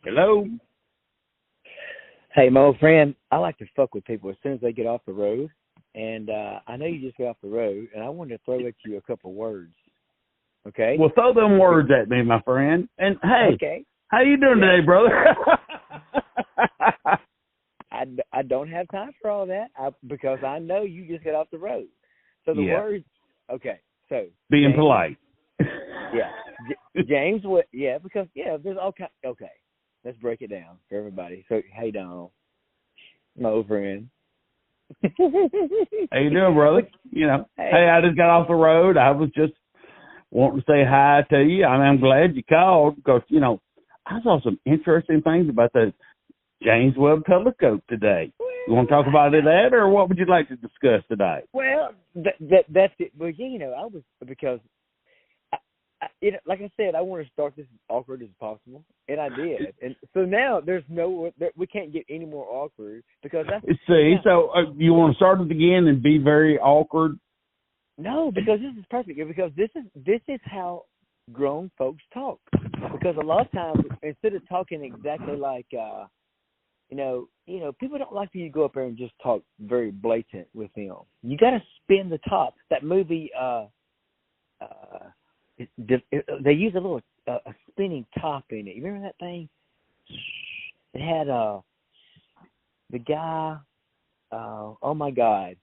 Hello. Hey, my old friend, I like to fuck with people as soon as they get off the road. And I know you just got off the road, and I wanted to throw at you a couple words. Okay? Well, throw them words at me, my friend. And, hey, okay. How you doing today, brother? I don't have time for all that because I know you just got off the road. So the words, okay. So being polite. Yeah. James, because, there's all kind. Okay. Let's break it down for everybody. So, hey, Donald, my old friend. How you doing, brother? Hey, I just got off the road. I was just wanting to say hi to you. I'm glad you called because, I saw some interesting things about the James Webb telescope today. You want to talk about that, or what would you like to discuss today? Well, that's it. Well, I was because, like I said, I want to start this as awkward as possible, and I did. And so now we can't get any more awkward because that's. See, so you want to start it again and be very awkward? No, because this is perfect. Because this is how grown folks talk. Because a lot of times, instead of talking exactly like, people don't like for you to go up there and just talk very blatant with them. You got to spin the top. That movie, they use a little a spinning top in it. You remember that thing? It had the guy. Oh my God.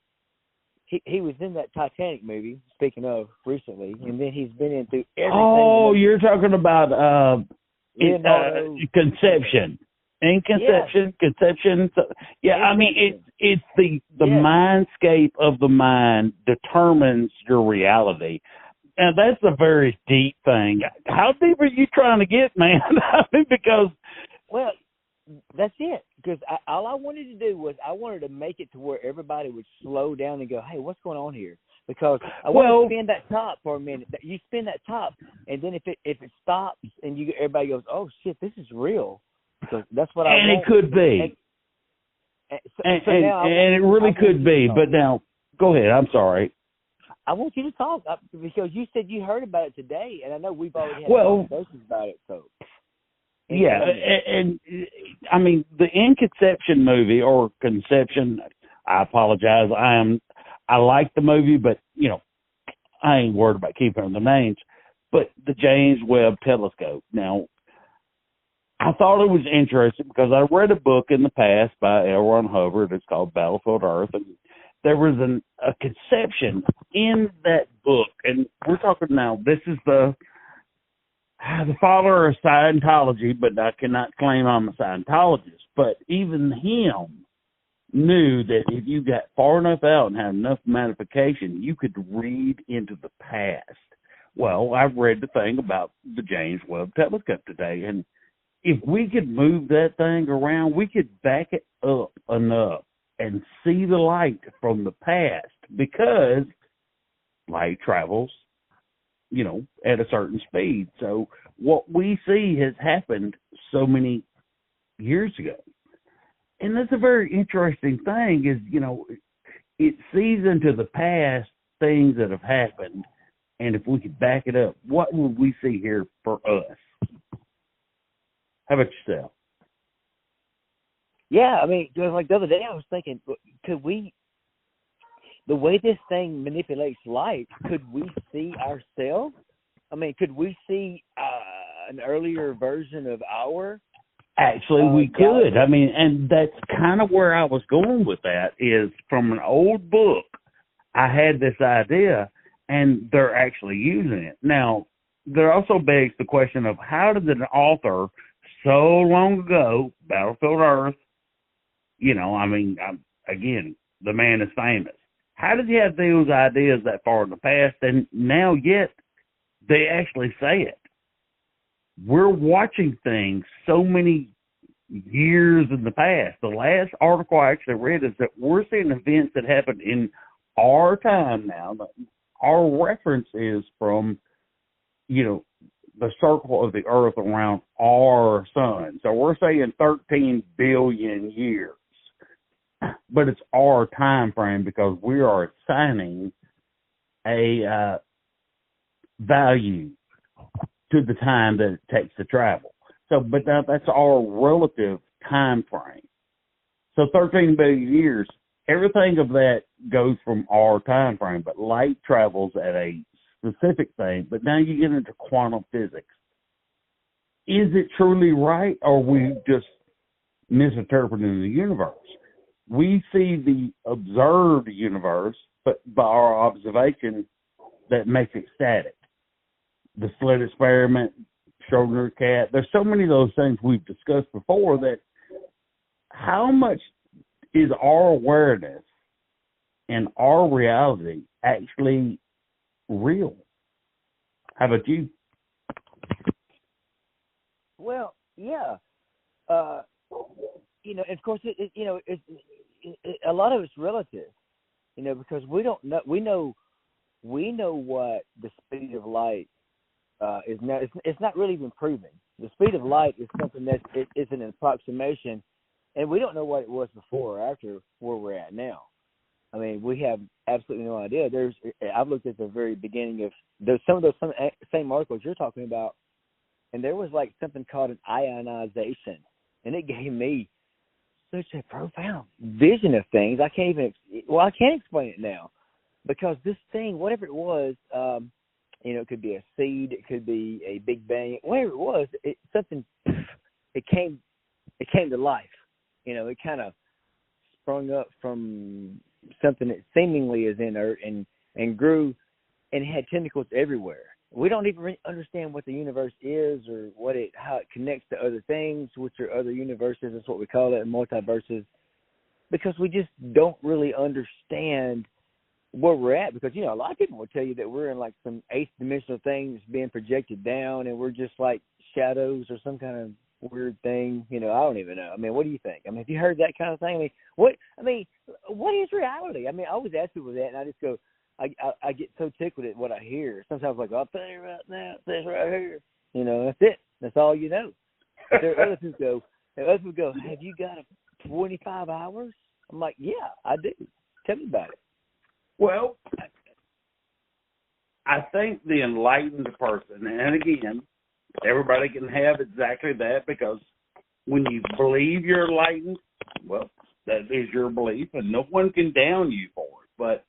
He was in that Titanic movie, speaking of, recently, and then he's been into everything. Oh, you're talking about Conception. In Conception, yes. Conception. Yeah, I mean, it's the mindscape of the mind determines your reality. And that's a very deep thing. How deep are you trying to get, man? I mean, because... Well, that's it. Because all I wanted to do was I wanted to make it to where everybody would slow down and go, hey, what's going on here? Because I want to spin that top for a minute. You spin that top, and then if it stops and everybody goes, oh, shit, this is real. So that's what I want. And it could be. And it really could be. But now, go ahead. I'm sorry. I want you to talk because you said you heard about it today, and I know we've already had conversations about it. So, yeah, and I mean the In Conception movie or Conception. I apologize. I like the movie, but I ain't worried about keeping the names. But the James Webb telescope. Now, I thought it was interesting because I read a book in the past by L. Ron Hubbard. It's called Battlefield Earth, and there was a conception in that book, and we're talking now. This is the father of Scientology, but I cannot claim I'm a Scientologist. But even him knew that if you got far enough out and had enough magnification, you could read into the past. Well, I've read the thing about the James Webb telescope today, and if we could move that thing around, we could back it up enough and see the light from the past because light travels, at a certain speed. So what we see has happened so many years ago. And that's a very interesting thing is, it sees into the past things that have happened. And if we could back it up, what would we see here for us? How about yourself? Yeah, I mean, like the other day I was thinking, the way this thing manipulates light, could we see ourselves? I mean, could we see an earlier version of our? Actually, we could. I mean, and that's kind of where I was going with that is from an old book. I had this idea, and they're actually using it. Now, there also begs the question of how did an author so long ago, Battlefield Earth, again, the man is famous. How did you have those ideas that far in the past and now yet they actually say it? We're watching things so many years in the past. The last article I actually read is that we're seeing events that happened in our time now. Our reference is from, the circle of the earth around our sun. So we're saying 13 billion years. But it's our time frame because we are assigning a value to the time that it takes to travel. So, but that's our relative time frame. So 13 billion years, everything of that goes from our time frame, but light travels at a specific thing. But now you get into quantum physics. Is it truly right, or are we just misinterpreting the universe? We see the observed universe, but by our observation, that makes it static. The slit experiment, Schrodinger's cat, there's so many of those things we've discussed before that how much is our awareness and our reality actually real? How about you? Well, yeah. Of course, a lot of it's relative, because we don't know. We know what the speed of light is now. It's not really even proven. The speed of light is something that is an approximation, and we don't know what it was before or after where we're at now. I mean, we have absolutely no idea. I've looked at the very beginning of some same articles you're talking about, and there was like something called an ionization, and it gave me such a profound vision of things. I can't explain it now, because this thing, whatever it was, it could be a seed, it could be a big bang, whatever it was, it came to life. It kind of sprung up from something that seemingly is inert and grew, and had tentacles everywhere. We don't even understand what the universe is, or how it connects to other things, which are other universes. That's what we call it, multiverses, because we just don't really understand where we're at. Because a lot of people will tell you that we're in like some eighth dimensional thing that's being projected down, and we're just like shadows or some kind of weird thing. I don't even know. I mean, what do you think? I mean, have you heard that kind of thing? What is reality? I mean, I always ask people that, and I just go, I get so tickled at what I hear. Sometimes I'm like, I'll tell you right now, this right here. That's it. That's all you know. But there are others who go, have you got 25 hours? I'm like, yeah, I do. Tell me about it. Well, I think the enlightened person, and again, everybody can have exactly that, because when you believe you're enlightened, well, that is your belief, and no one can down you for it. But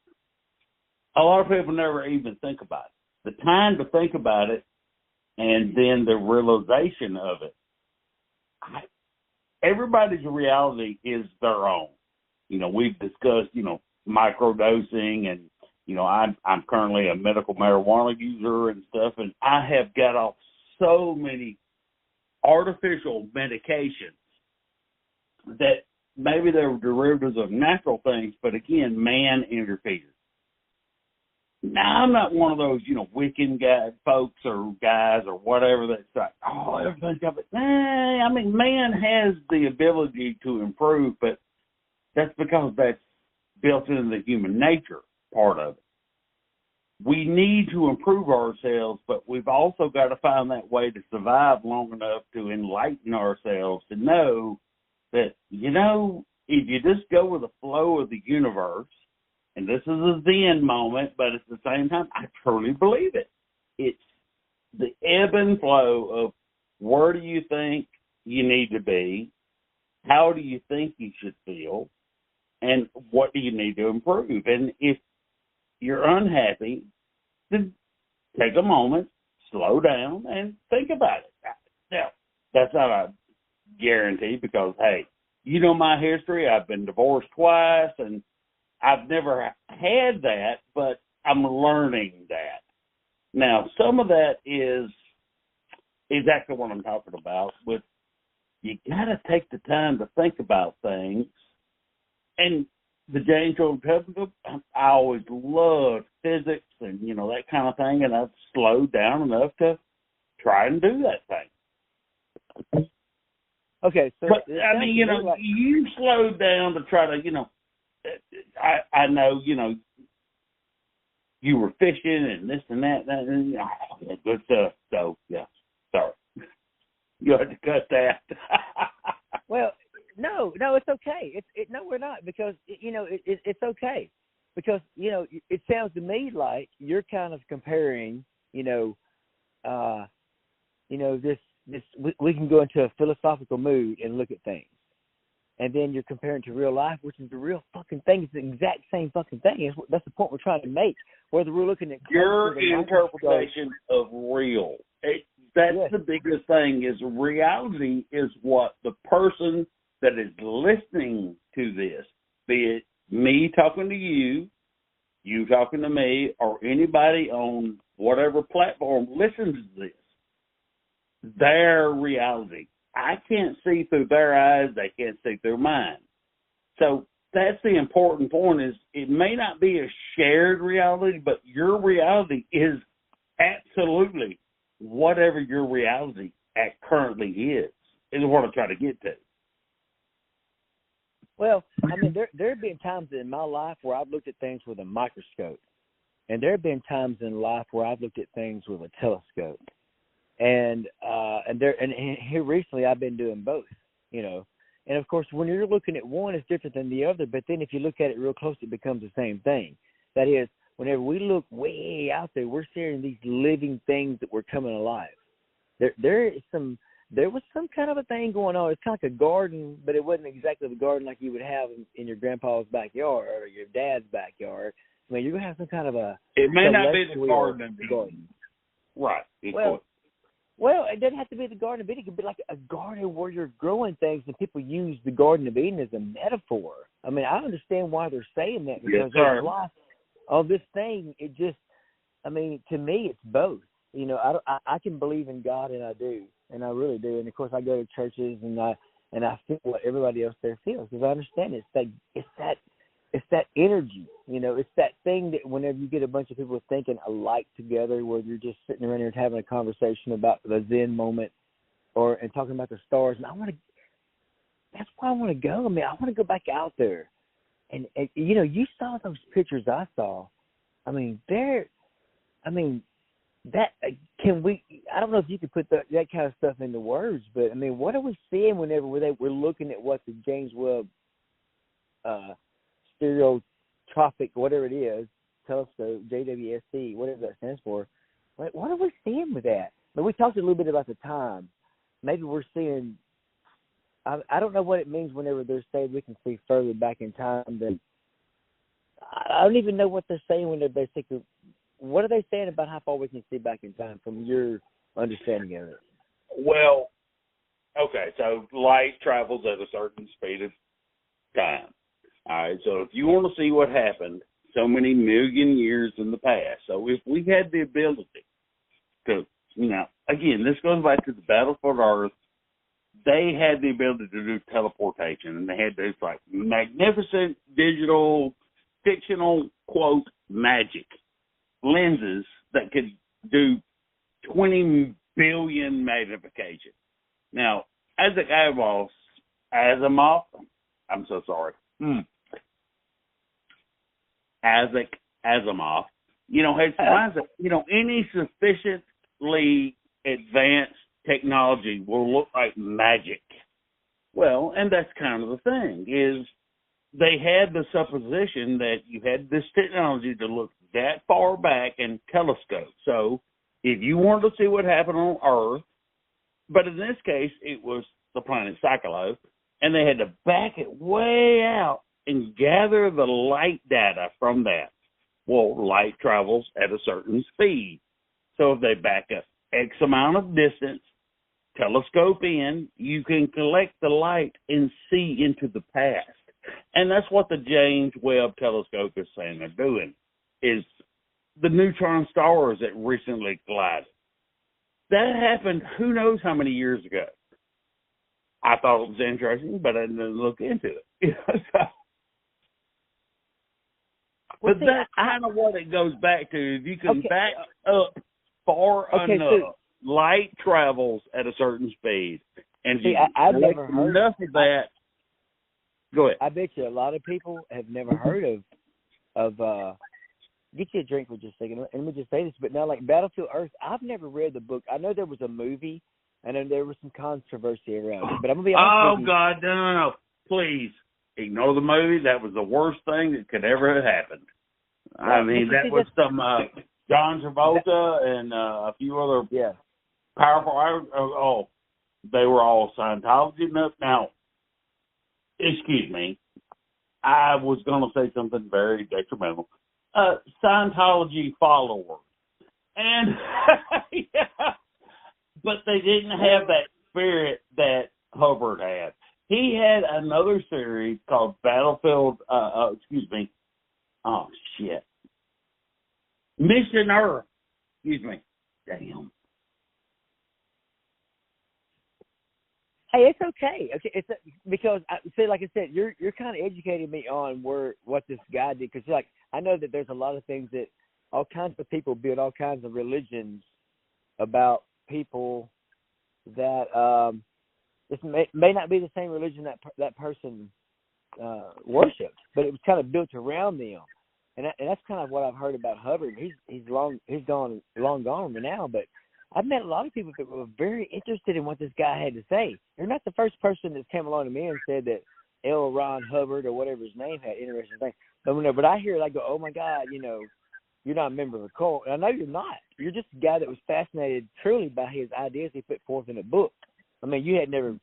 a lot of people never even think about it. The time to think about it, and then the realization of it. Everybody's reality is their own. We've discussed, microdosing, and, I'm currently a medical marijuana user and stuff, and I have got off so many artificial medications that maybe they're derivatives of natural things, but again, man interferes. Now, I'm not one of those, Wiccan folks or guys or whatever that's like, oh, everything's got it. I mean, man has the ability to improve, but that's because that's built into the human nature part of it. We need to improve ourselves, but we've also got to find that way to survive long enough to enlighten ourselves to know that, if you just go with the flow of the universe, and this is a Zen moment, but at the same time, I truly believe it. It's the ebb and flow of where do you think you need to be, how do you think you should feel, and what do you need to improve. And if you're unhappy, then take a moment, slow down, and think about it. Now, that's not a guarantee because, hey, my history. I've been divorced twice, and I've never had that, but I'm learning that. Now, some of that is exactly what I'm talking about, but you got to take the time to think about things. And the James Joel Telescope, I always loved physics and, that kind of thing, and I've slowed down enough to try and do that thing. Okay. So but, I mean, you slowed down to try to, I know, you were fishing and this and that, and good stuff. So, yeah, sorry. You had to cut that. Well, no, it's okay. No, we're not, because, it's okay. Because, it sounds to me like you're kind of comparing, this we can go into a philosophical mood and look at things. And then you're comparing to real life, which is the real fucking thing. It's the exact same fucking thing. That's the point we're trying to make. Whether we're looking at your interpretation of real. That's the biggest thing, is reality is what the person that is listening to this, be it me talking to you, you talking to me, or anybody on whatever platform listens to this, their reality. I can't see through their eyes. They can't see through mine. So that's the important point, is it may not be a shared reality, but your reality is absolutely whatever your reality currently is what I'm trying to get to. Well, I mean, there have been times in my life where I've looked at things with a microscope, and there have been times in life where I've looked at things with a telescope. And here recently I've been doing both, you know. And of course, when you're looking at one, it's different than the other. But then if you look at it real close, it becomes the same thing. That is, whenever we look way out there, we're seeing these living things that were coming alive. There was some kind of a thing going on. It's kind of like a garden, but it wasn't exactly the garden like you would have in your grandpa's backyard or your dad's backyard. I mean, you're gonna have some kind of a. It may not be the garden. Right. Well, it doesn't have to be the Garden of Eden. It could be like a garden where you're growing things, and people use the Garden of Eden as a metaphor. I mean, I understand why they're saying that, because there's life on this thing. It just, I mean, to me, it's both. You know, I can believe in God, and I do, and I really do. And of course, I go to churches, and I feel what everybody else there feels, because I understand it's that energy, you know, it's that thing that whenever you get a bunch of people thinking alike together, where you're just sitting around here and having a conversation about the Zen moment and talking about the stars. And that's why I want to go. I mean, I want to go back out there. And you know, you saw those pictures I saw. I mean, I don't know if you could put that kind of stuff into words, but I mean, what are we seeing whenever we're looking at what the James Webb, stereotropic, whatever it is, telescope, JWST, whatever that stands for. What are we seeing with that? But we talked a little bit about the time. Maybe we're seeing, I don't know what it means whenever they're saying we can see further back in time than, I don't even know what they're saying when they're basically, what are they saying about how far we can see back in time from your understanding of it? Well, okay, so light travels at a certain speed of time. All right, so if you want to see what happened so many million years in the past, so if we had the ability to, you know, again, this goes back to the Battle for Earth, they had the ability to do teleportation, and they had this, like, magnificent digital, fictional, quote, magic lenses that could do 20 billion magnification. Now, Asimov, I'm so sorry. Asimov, you know, has finds that, you know, any sufficiently advanced technology will look like magic. Well, and that's kind of the thing, is they had the supposition that you had this technology to look that far back and telescope. So if you wanted to see what happened on Earth, but in this case, it was the planet Psycholo, and they had to back it way out and gather the light data from that. Well, light travels at a certain speed. So if they back up X amount of distance, telescope in, you can collect the light and see into the past. And that's what the James Webb telescope is saying they're doing, is the neutron stars that recently collided. That happened who knows how many years ago. I thought it was interesting, but I didn't look into it. But that's kind of what it goes back to. If you can back up far enough, light travels at a certain speed. And I've never heard enough of that. Go ahead. I bet you a lot of people have never heard of get you a drink for just a second. Let me just say this, but now, like Battlefield Earth, I've never read the book. I know there was a movie, and then there was some controversy around it. But I'm going to be honest with you. Oh, God, no. Please, ignore the movie. That was the worst thing that could ever have happened. I mean, that was some John Travolta and a few other powerful. they were all Scientology enough. Now, excuse me, I was going to say something very detrimental. Scientology followers. And, yeah, but they didn't have that spirit that Hubbard had. He had another series called Battlefield, Mission Earth. Excuse me. Damn. Hey, it's okay. Okay, because like I said, you're kind of educating me on what this guy did. Because like I know that there's a lot of things that all kinds of people build all kinds of religions about people that this may not be the same religion that person worshipped, but it was kind of built around them. And that's kind of what I've heard about Hubbard. He's long gone now, but I've met a lot of people that were very interested in what this guy had to say. You're not the first person that's come along to me and said that L. Ron Hubbard or whatever his name had interesting things. But I hear it, I go, oh my God, you're not a member of a cult. And I know you're not. You're just a guy that was fascinated truly by his ideas he put forth in a book. I mean, you had never,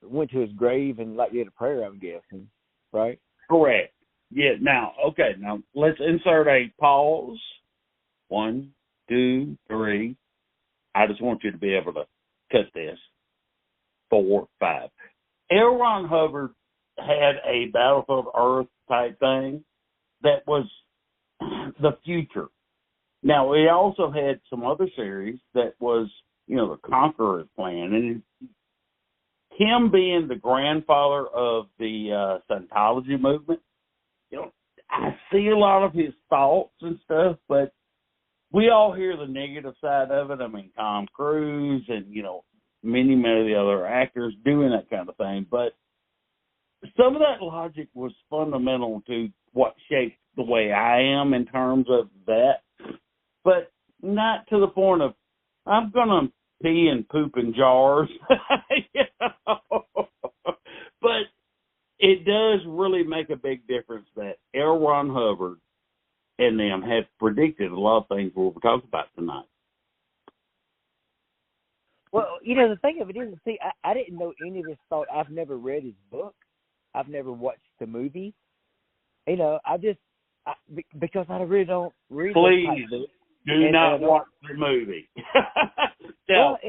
went to his grave and did a prayer, I'm guessing, right? Correct. Yeah. Now, okay. Now let's insert a pause. 1, 2, 3. I just want you to be able to cut this. 4, 5. L. Ron Hubbard had a Battlefield Earth type thing that was the future. Now, he also had some other series that was, the Conqueror's Plan. And him being the grandfather of the Scientology movement, I see a lot of his thoughts and stuff, but we all hear the negative side of it. I mean, Tom Cruise and, many of the other actors doing that kind of thing. But some of that logic was fundamental to what shaped the way I am in terms of that. But not to the point of, I'm going to pee and poop in jars. But it does really make a big difference that L. Ron Hubbard and them have predicted a lot of things we'll talk about tonight. Well, the thing of it is, see, I didn't know any of this thought. I've never read his book. I've never watched the movie. Because I really don't read. Please do not watch the movie. Well,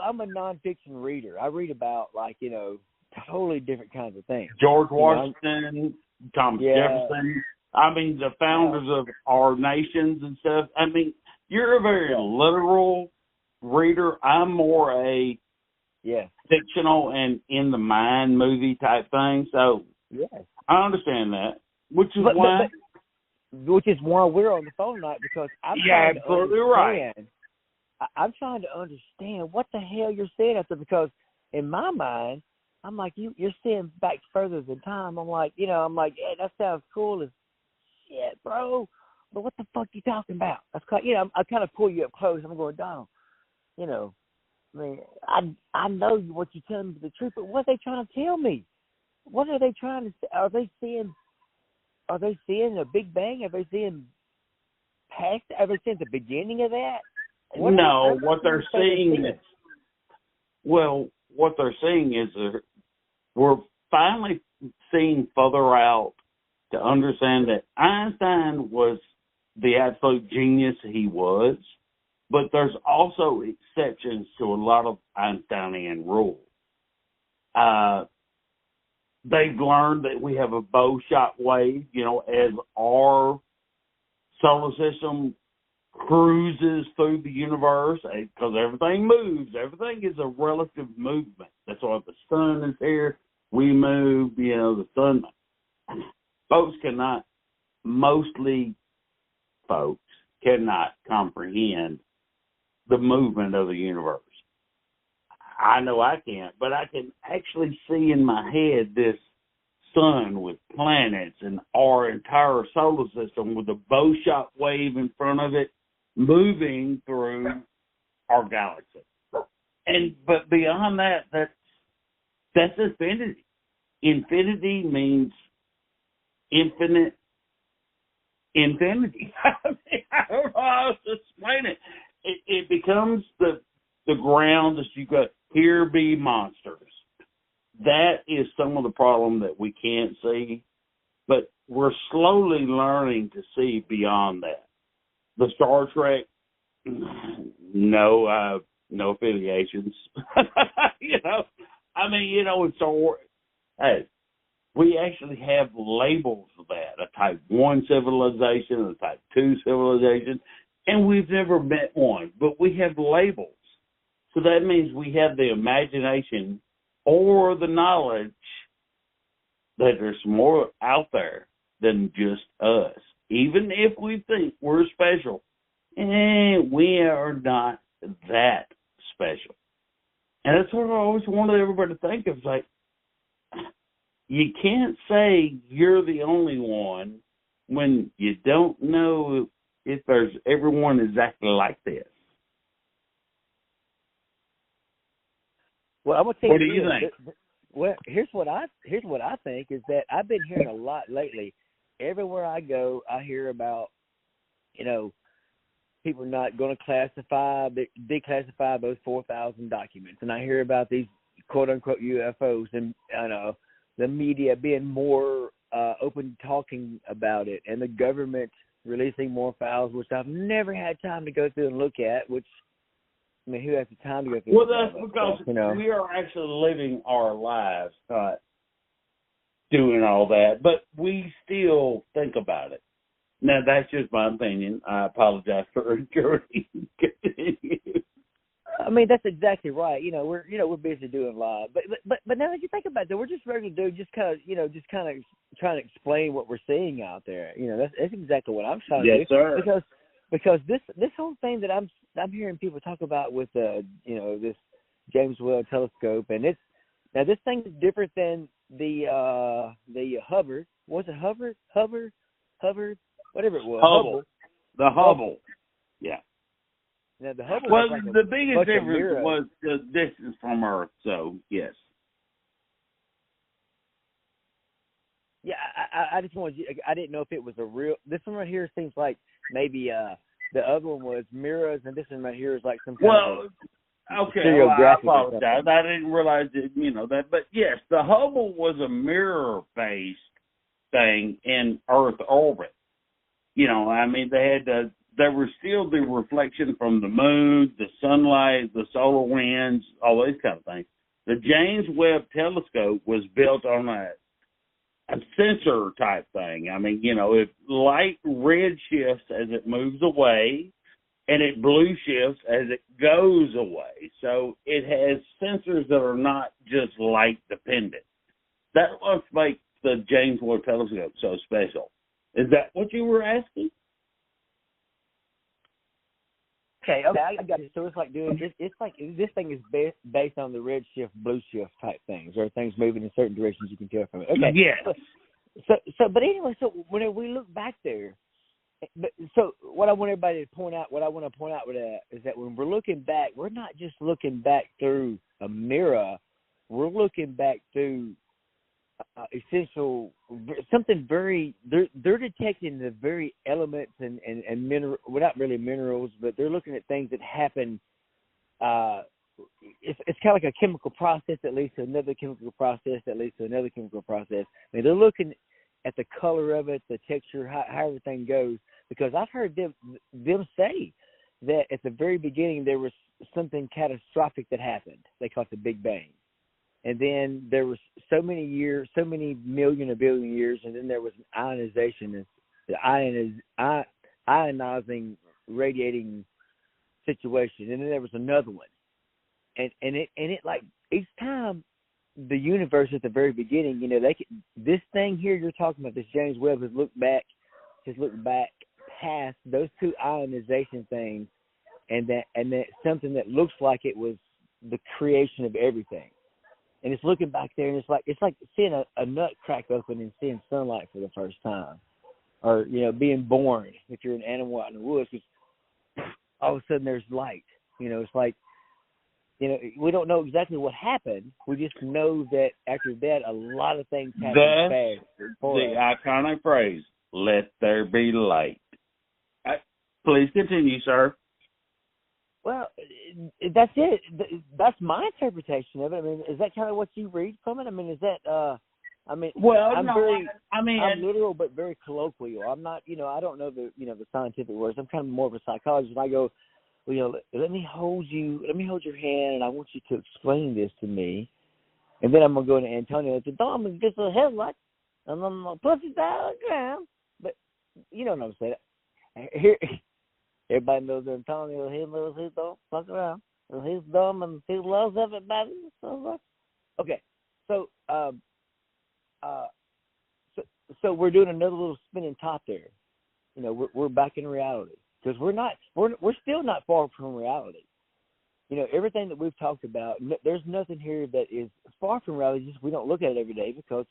I'm a nonfiction reader. I read about totally different kinds of things. George Washington, Thomas Jefferson. I mean, the founders of our nations and stuff. I mean, you're a very literal reader. I'm more a fictional and in the mind movie type thing. So I understand that, which is why we're on the phone tonight, because I'm absolutely right. I'm trying to understand what the hell you're saying after, because in my mind, I'm like, you're seeing back further than time. I'm like, yeah, that sounds cool as shit, bro. But what the fuck you talking about? That's I kind of pull you up close. I'm going, Donald, I know what you're telling me is the truth, but what are they trying to tell me? What are they trying to say? Are they seeing a Big Bang? Are they seeing past? Are they seeing the beginning of that? What they're seeing is we're finally seeing further out to understand that Einstein was the absolute genius he was, but there's also exceptions to a lot of Einsteinian rules. They've learned that we have a bow shot wave, as our solar system cruises through the universe, because everything moves. Everything is a relative movement. That's why the sun is here. We move, the sun. Mostly folks cannot comprehend the movement of the universe. I know I can't, but I can actually see in my head this sun with planets and our entire solar system with a bow shot wave in front of it moving through our galaxy. But beyond that, that's infinity. Infinity means infinite infinity. I don't know how else to explain it. It becomes the ground that you go, here be monsters. That is some of the problem that we can't see, but we're slowly learning to see beyond that. The Star Trek, no affiliations. It's so. Hey, we actually have labels of that: a Type 1 civilization, a Type 2 civilization, and we've never met one, but we have labels. So that means we have the imagination or the knowledge that there's more out there than just us. Even if we think we're special, we are not that special. And that's what I always wanted everybody to think of. It's like, you can't say you're the only one when you don't know if there's everyone exactly like this. Well, I'm gonna tell you. What do you think? Well, here's what I think is that I've been hearing a lot lately. Everywhere I go, I hear about, people not going to declassify those 4,000 documents, and I hear about these quote unquote UFOs, and the media being more open talking about it, and the government releasing more files, which I've never had time to go through and look at. Which, I mean, who has the time to go through? Well, that's because we are actually living our lives, not doing all that, but we still think about it. Now, that's just my opinion. I apologize for encouraging. I mean, that's exactly right. We're busy doing live, but now that you think about it, we're just ready to do just kind of trying to explain what we're seeing out there. That's exactly what I'm trying to do. Yes, sir. Because this whole thing that I'm hearing people talk about with this James Webb telescope, and this thing is different than the Hubbard. Was it Hubbard? Whatever it was. Hubble. The Hubble. Yeah. Now, the Hubble well, was like the biggest difference was the distance from Earth, so yes. Yeah, I just wanted you, I didn't know if it was a real. This one right here seems like maybe the other one was mirrors, and this one right here is like some kind of I apologize. I didn't realize that, but yes, the Hubble was a mirror-based thing in Earth orbit. There was still the reflection from the moon, the sunlight, the solar winds, all these kind of things. The James Webb telescope was built on a sensor type thing. If light red shifts as it moves away, and it blue shifts as it goes away. So it has sensors that are not just light dependent. That's what makes the James Webb telescope so special. Is that what you were asking? Okay, I got it. So it's like it's like this thing is based on the red shift, blue shift type things, or things moving in certain directions you can tell from it. Okay. Yeah. But anyway, so when we look back there, so what I want everybody to point out, what I want to point out with that is that when we're looking back, we're not just looking back through a mirror. We're looking back through essential something very. They're detecting the very elements and mineral. Well, not really minerals, but they're looking at things that happen. It's kind of like a chemical process that leads to another chemical process that leads to another chemical process. I mean, they're looking at the color of it, the texture, how everything goes. Because I've heard them say that at the very beginning there was something catastrophic that happened. They call it the Big Bang. And then there was so many million or billion years, and then there was an ionization, the ionizing, radiating situation, and then there was another one, and it like each time the universe at the very beginning, this thing here you're talking about, this James Webb has looked back past those two ionization things, and that something that looks like it was the creation of everything. And it's looking back there, and it's like seeing a nut crack open and seeing sunlight for the first time, or being born if you're an animal out in the woods. Because all of a sudden there's light. It's like we don't know exactly what happened. We just know that after that, a lot of things happened fast. The iconic phrase, "Let there be light." Please continue, sir. Well, that's it. That's my interpretation of it. I mean, is that kind of what you read from it? I mean, is that? I mean, well, I'm no, very, I'm literal but very colloquial. I'm not, I don't know the scientific words. I'm kind of more of a psychologist. I go, well, let me hold your hand, and I want you to explain this to me. And then I'm gonna go to Antonio and say, "Dom, and get the headlight, and I'm gonna push it down on the ground." But you don't know what I'm saying. Here, everybody knows Antonio. He knows he don't fuck around. And he's dumb and he loves everybody. Okay, so so we're doing another little spinning top there. We're back in reality because we're still not far from reality. Everything that we've talked about, there's nothing here that is far from reality. Just we don't look at it every day because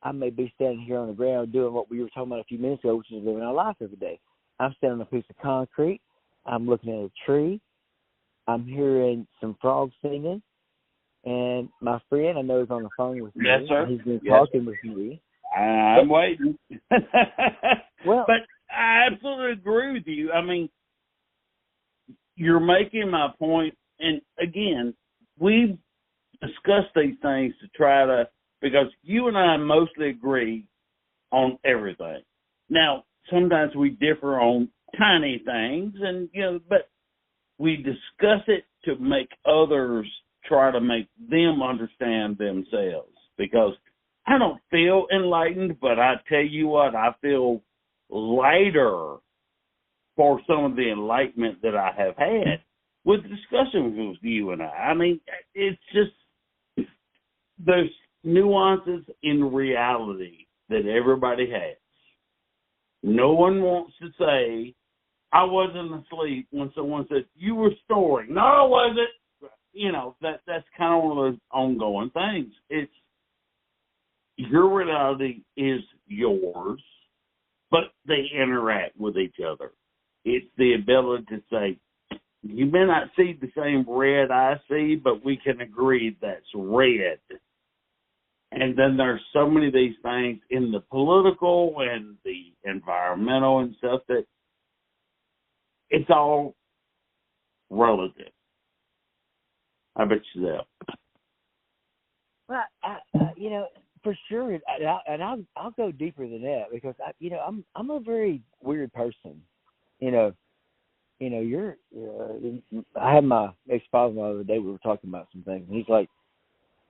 I may be standing here on the ground doing what we were talking about a few minutes ago, which is living our life every day. I'm standing on a piece of concrete. I'm looking at a tree. I'm hearing some frogs singing. And my friend I know is on the phone with me. Yes, sir. He's been talking with me. I'm waiting. Well, but I absolutely agree with you. I mean, you're making my point. And again, we've discussed these things to try to, because you and I mostly agree on everything. Now, sometimes we differ on tiny things, and but we discuss it to make others try to make them understand themselves. Because I don't feel enlightened, but I tell you what, I feel lighter for some of the enlightenment that I have had with discussions with you and I. I mean, it's just, there's nuances in reality that everybody has. No one wants to say, I wasn't asleep when someone said, you were snoring. No, I wasn't. That's kind of one of those ongoing things. It's, your reality is yours, but they interact with each other. It's the ability to say, you may not see the same red I see, but we can agree that's red. And then there's so many of these things in the political and the environmental and stuff that it's all relative. I bet you that. Well, for sure, and I'll go deeper than that because I'm a very weird person. I had my ex-father the other day. We were talking about some things, and he's like,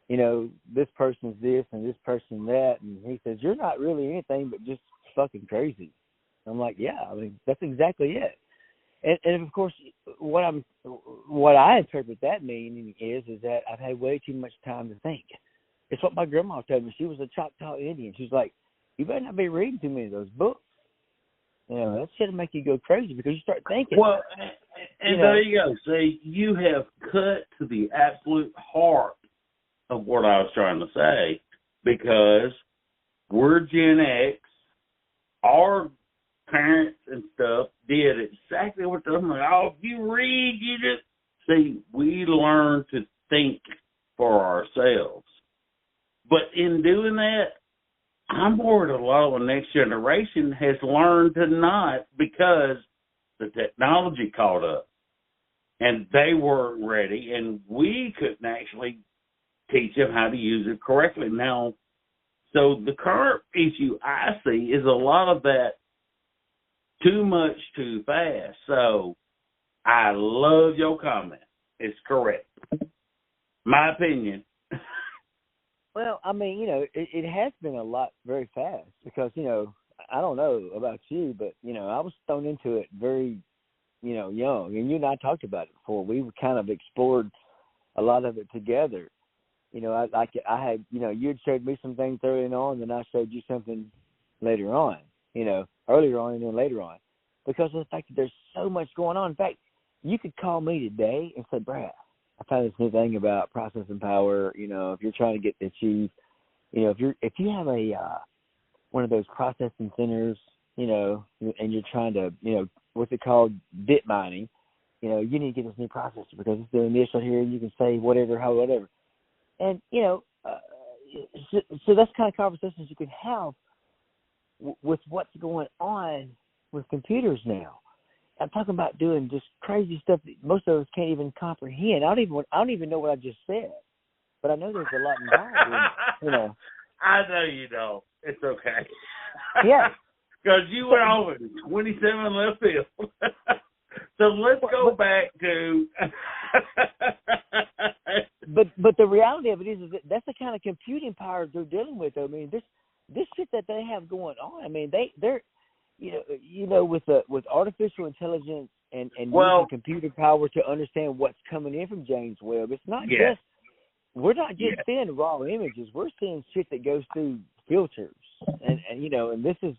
this person's this and this person's that, and he says you're not really anything but just fucking crazy. I'm like, yeah, I mean that's exactly it. And of course, what I interpret that meaning is that I've had way too much time to think. It's what my grandma told me. She was a Choctaw Indian. She's like, you better not be reading too many of those books. That shit'll make you go crazy because you start thinking. Well, and there you go. See, you have cut to the absolute heart of what I was trying to say, because we're Gen X. Our parents and stuff did exactly what they're like. Oh, if you read, you just see. We learn to think for ourselves, but in doing that, I'm worried a lot of the next generation has learned to not, because the technology caught up and they weren't ready, and we couldn't actually teach them how to use it correctly. Now, so the current issue I see is a lot of that too much too fast. So I love your comment. It's correct. My opinion. Well, I mean, it has been a lot very fast because, I don't know about you, but, I was thrown into it very, young. And you and I talked about it before. We kind of explored a lot of it together. I had, you had showed me some things early on, and then I showed you something later on, earlier on and then later on. Because of the fact that there's so much going on. In fact, you could call me today and say, Brad, I found this new thing about processing power. If you're trying to get to achieve, if you have a one of those processing centers, and you're trying to, what's it called, bit mining, you need to get this new processor because it's doing this right here, and you can say whatever, how whatever, and so that's kind of conversations you can have with what's going on with computers now. I'm talking about doing just crazy stuff that most of us can't even comprehend. I don't even know what I just said, but I know there's a lot involved. I know you don't. It's okay. Yeah, because you went over 27 left field. So let's go back to. but the reality of it is that that's the kind of computing power they're dealing with. I mean, this shit that they have going on. I mean, they're with artificial intelligence and using computer power to understand what's coming in from James Webb. It's not just we're not just seeing raw images. We're seeing shit that goes through filters, and this is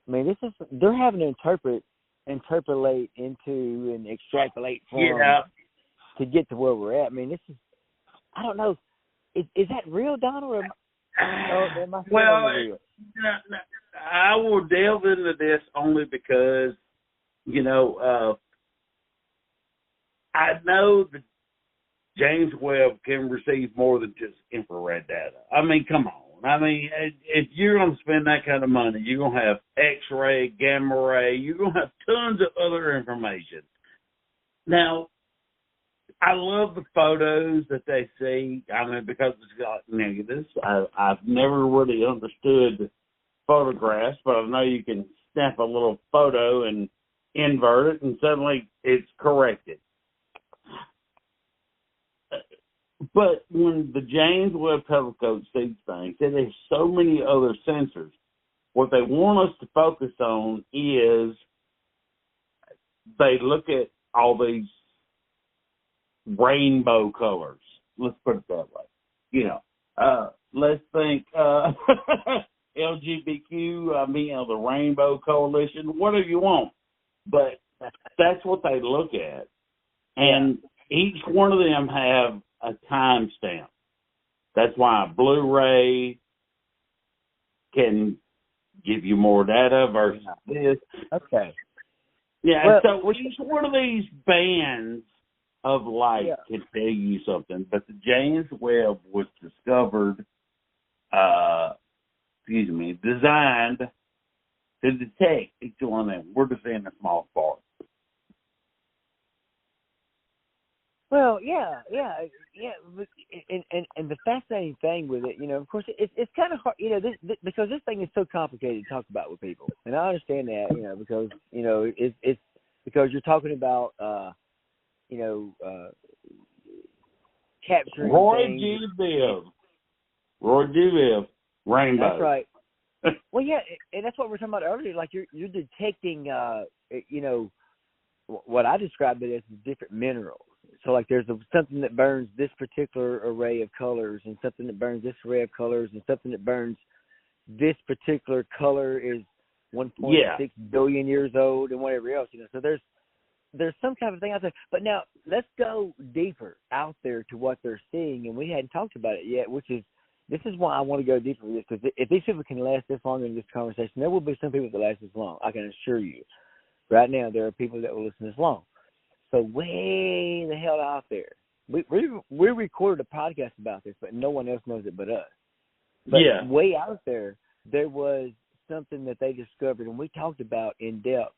they're having to interpolate into and extrapolate from to get to where we're at. I mean, this is, I don't know, is that real, Donald? Or am I real? No, I will delve into this only because, I know that James Webb can receive more than just infrared data. I mean, come on. I mean, if you're going to spend that kind of money, you're going to have X-ray, gamma ray, you're going to have tons of other information. Now, I love the photos that they see. I mean, because it's got negatives. I've never really understood photographs, but I know you can snap a little photo and invert it, and suddenly it's corrected. But when the James Webb Telescope sees things, and there's so many other sensors, what they want us to focus on is they look at all these rainbow colors. Let's put it that way. Let's think LGBTQ, the Rainbow Coalition, whatever you want. But that's what they look at. And each one of them have a timestamp. That's why a Blu-ray can give you more data versus this. Okay. Yeah, so each one of these bands of light can tell you something. But the James Webb was discovered, designed to detect each one of them. We're just in a small part. Well, yeah, and the fascinating thing with it, of course, it's kind of hard, because this thing is so complicated to talk about with people, and I understand that, because it's because you're talking about, capturing Roy things. G. Biv, Rainbow. That's right. Well, yeah, and that's what we're talking about earlier. Like you're detecting, what I described it as different minerals. So, like, there's something that burns this particular array of colors, and something that burns this array of colors, and something that burns this particular color is 1.6 billion years old, and whatever else. So there's some kind of thing out there. But now let's go deeper out there to what they're seeing, and we hadn't talked about it yet, this is why I want to go deeper with this, because if these people can last this long in this conversation, there will be some people that last this long. I can assure you. Right now, there are people that will listen this long. So way the hell out there. We recorded a podcast about this, but no one else knows it but us. But way out there was something that they discovered, and we talked about in depth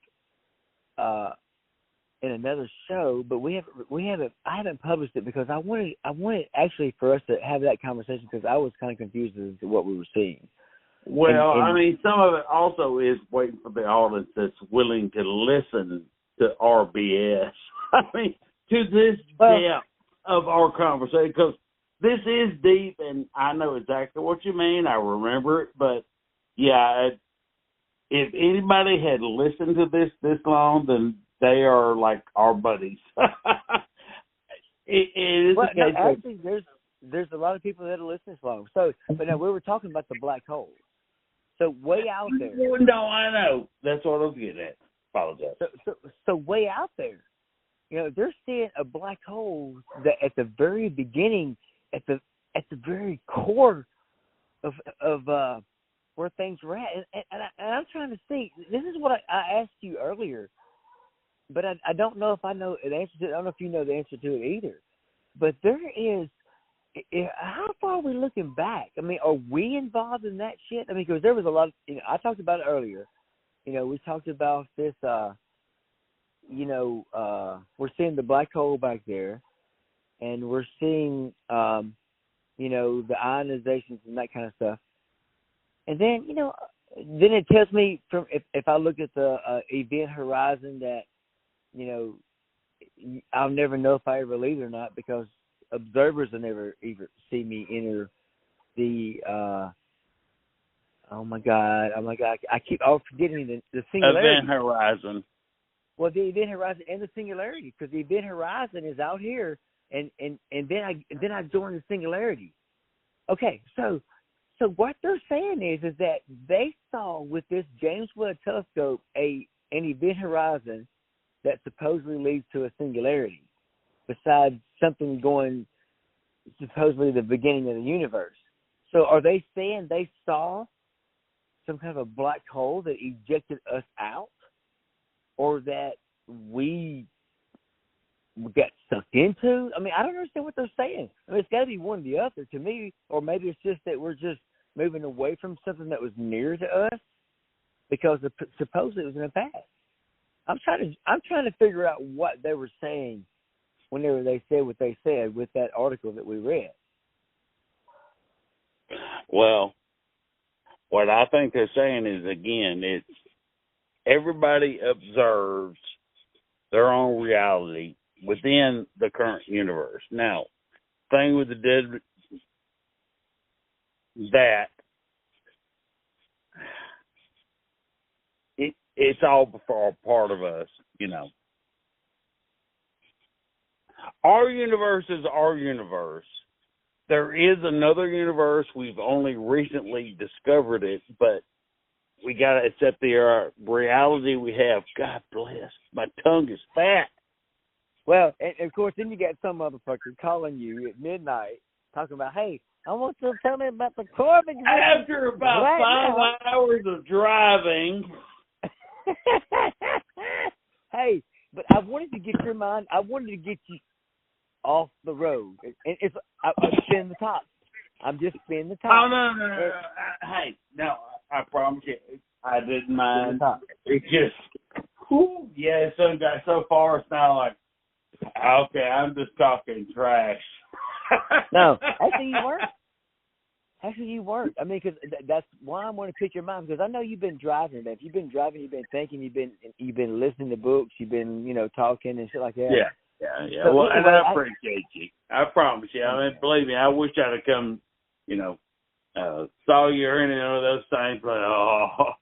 in another show. But I haven't published it because I wanted actually for us to have that conversation, because I was kind of confused as to what we were seeing. Well, some of it also is waiting for the audience that's willing to listen to our BS. To this depth of our conversation, because this is deep, and I know exactly what you mean. I remember it, but if anybody had listened to this long, then they are like our buddies. it is. Well, no, actually, there's a lot of people that are listening this long. So, but now we were talking about the black holes. So way out there. No, I know. That's what I was getting at. Apologize. So way out there. They're seeing a black hole that at the very beginning, at the very core of where things were at, and I'm trying to see. This is what I asked you earlier, but I don't know if I know the answer to it. I don't know if you know the answer to it either. But there is, how far are we looking back? Are we involved in that shit? Because there was a lot of, I talked about it earlier. We talked about this. we're seeing the black hole back there, and we're seeing, the ionizations and that kind of stuff. And then, then it tells me if I look at the event horizon that, I'll never know if I ever leave or not because observers will never even see me enter the, oh my God, I keep forgetting the singularity. Event horizon. Well, the event horizon and the singularity, because the event horizon is out here, and then I join the singularity. Okay, so what they're saying is that they saw with this James Webb telescope an event horizon that supposedly leads to a singularity, besides something going supposedly the beginning of the universe. So are they saying they saw some kind of a black hole that ejected us out, or that we got sucked into? I mean, I don't understand what they're saying. I mean, it's got to be one or the other to me, or maybe it's just that we're just moving away from something that was near to us because supposedly it was in the past. I'm trying to figure out what they were saying whenever they said what they said with that article that we read. Well, what I think they're saying is, again, it's everybody observes their own reality within the current universe. Now, thing with the dead, that it's all before a part of us, Our universe is our universe. There is another universe. We've only recently discovered it, but we got to accept the reality we have. God bless. My tongue is fat. Well, and of course, then you got some motherfucker calling you at midnight talking about, hey, I want you to tell me about the Corbin. After about 5 hours of driving. Hey, but I wanted to get your mind. I wanted to get you off the road. And I'm spinning the top. I'm just spinning the top. Oh, no. Hey, no, I promise you, I didn't mind. It just, the sun got so far, it's now like, okay, I'm just talking trash. No, actually you weren't. I mean, because that's why I want to pick your mind, because I know you've been driving. If you've been driving, you've been thinking, you've been listening to books, you've been talking and shit like that. Yeah. So, well, and I appreciate you. I promise you. I mean, believe me, I wish I'd have come, saw you or any of those things, but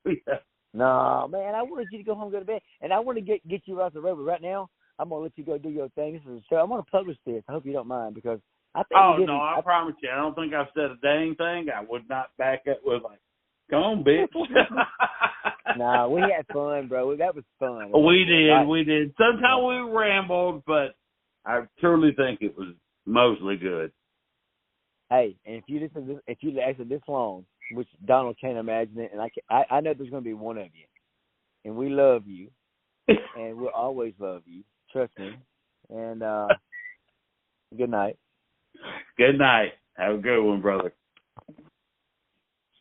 yeah. No, man, I wanted you to go home and go to bed, and I want to get you off the road. But right now, I'm gonna let you go do your thing. This is a show. I'm gonna publish this. I hope you don't mind, because I think. I promise you, I don't think I've said a dang thing. I would not back up with come on, bitch. Nah, we had fun, bro. That was fun. We did. Sometimes we rambled, but I truly think it was mostly good. Hey, and if you listen this long, which Donald can't imagine it, and I know there's going to be one of you, and we love you, and we'll always love you. Trust me. And good night. Good night. Have a good one, brother.